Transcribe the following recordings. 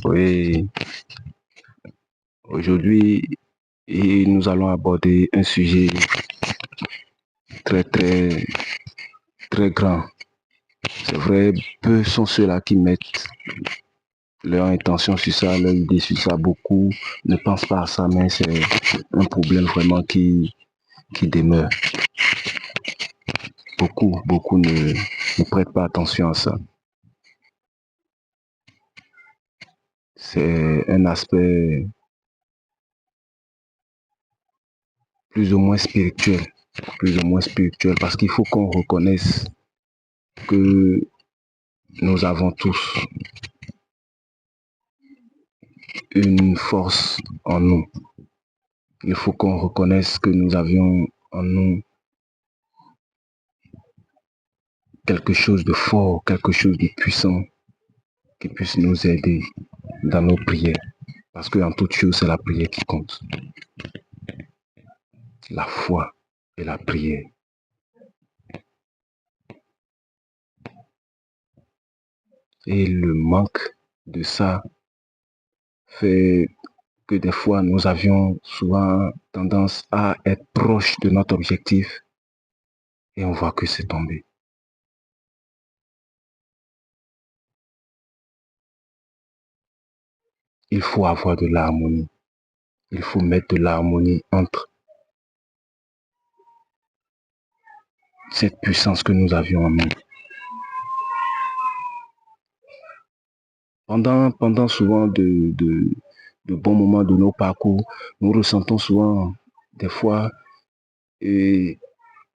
Oui, aujourd'hui, nous allons aborder un sujet très, très, très grand. C'est vrai, peu sont ceux-là qui mettent leur intention sur ça, leur idée sur ça. Beaucoup ne pensent pas à ça, mais c'est un problème vraiment qui demeure. Beaucoup ne prêtent pas attention à ça. C'est un aspect plus ou moins spirituel, parce qu'il faut qu'on reconnaisse que nous avons tous une force en nous. Il faut qu'on reconnaisse que nous avions en nous quelque chose de fort, quelque chose de puissant qui puisse nous aider dans nos prières. Parce qu'en toute chose, c'est la prière qui compte. La foi et la prière. Et le manque de ça fait que des fois, nous avions souvent tendance à être proches de notre objectif et on voit que c'est tombé. Il faut avoir de l'harmonie. Il faut mettre de l'harmonie entre cette puissance que nous avions en nous. Pendant souvent de bons moments de nos parcours, nous ressentons souvent des fois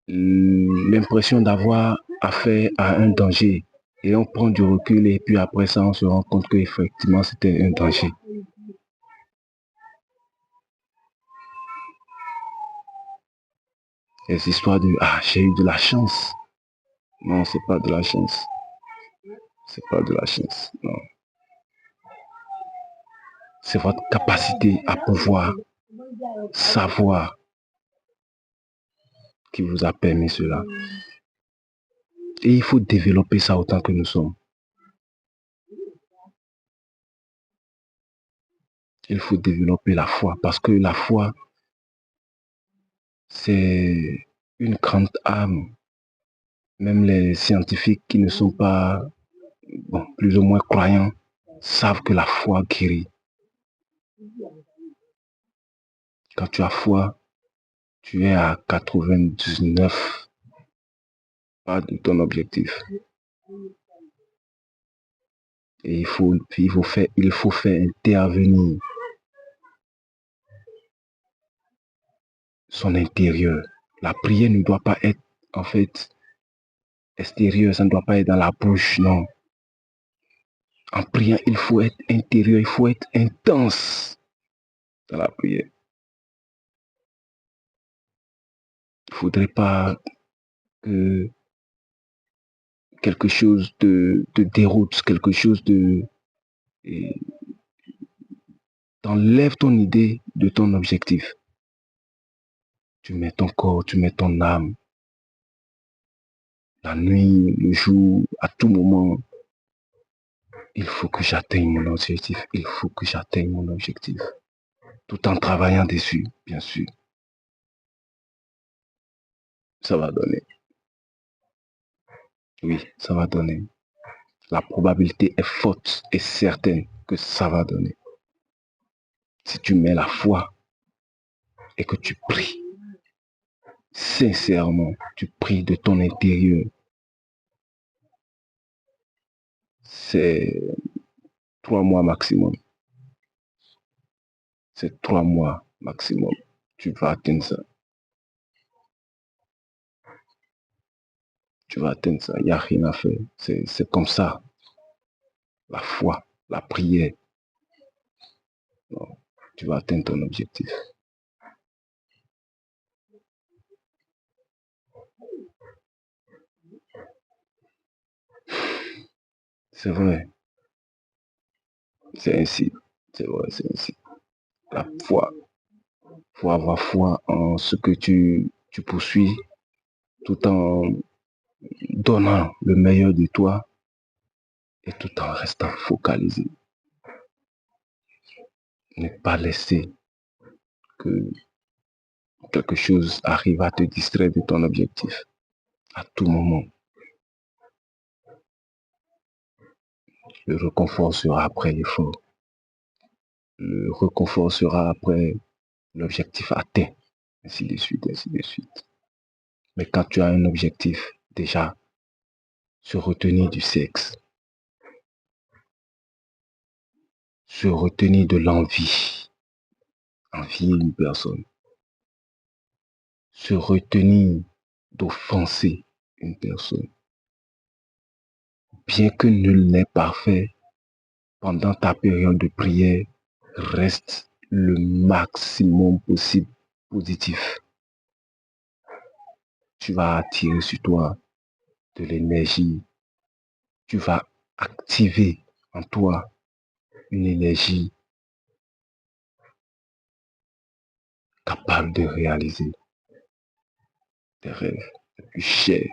l'impression d'avoir affaire à un danger. Et on prend du recul et puis après ça, on se rend compte qu'effectivement, c'était un danger. Les histoires de « Ah, j'ai eu de la chance ». Non, c'est pas de la chance. C'est pas de la chance, non. C'est votre capacité à pouvoir savoir qui vous a permis cela. Et il faut développer ça autant que nous sommes. Il faut développer la foi parce que la foi, c'est une grande âme. Même les scientifiques qui ne sont pas plus ou moins croyants savent que la foi guérit. Quand tu as foi, tu es à 99 pas de ton objectif. Et il faut faire intervenir son intérieur. La prière ne doit pas être en fait extérieure, ça ne doit pas être dans la bouche, non. En priant, il faut être intérieur, il faut être intense dans la prière. Il ne faudrait pas que quelque chose te déroute, quelque chose t'enlève ton idée de ton objectif. Tu mets ton corps, tu mets ton âme. La nuit, le jour, à tout moment, il faut que j'atteigne mon objectif. Il faut que j'atteigne mon objectif. Tout en travaillant dessus, bien sûr. Ça va donner. Oui, ça va donner. La probabilité est forte et certaine que ça va donner. Si tu mets la foi et que tu pries, sincèrement, tu pries de ton intérieur, c'est 3 mois maximum. C'est 3 mois maximum. Tu vas atteindre ça. Tu vas atteindre ça. Il n'y a rien à faire. C'est comme ça. La foi, la prière. Non, tu vas atteindre ton objectif. C'est vrai. C'est ainsi. C'est vrai, c'est ainsi. La foi. Il faut avoir foi en ce que tu poursuis tout en donnant le meilleur de toi et tout en restant focalisé. Ne pas laisser que quelque chose arrive à te distraire de ton objectif à tout moment. Le réconfort sera après l'effort. Le réconfort sera après l'objectif atteint, ainsi de suite, ainsi de suite. Mais quand tu as un objectif, déjà, se retenir du sexe, se retenir de l'envie, envier une personne, se retenir d'offenser une personne. Bien que nul n'est parfait, pendant ta période de prière, reste le maximum possible positif. Tu vas attirer sur toi de l'énergie. Tu vas activer en toi une énergie capable de réaliser tes rêves les plus chers.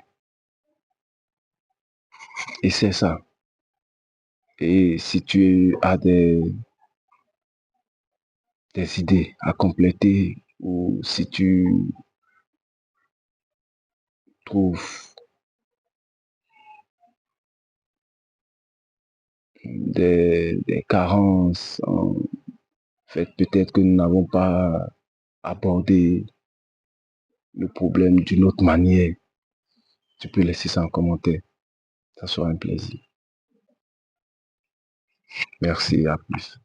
Et c'est ça. Et si tu as des idées à compléter ou si tu trouves des carences, en fait, peut-être que nous n'avons pas abordé le problème d'une autre manière, tu peux laisser ça en commentaire. Ça sera un plaisir. Merci, à plus.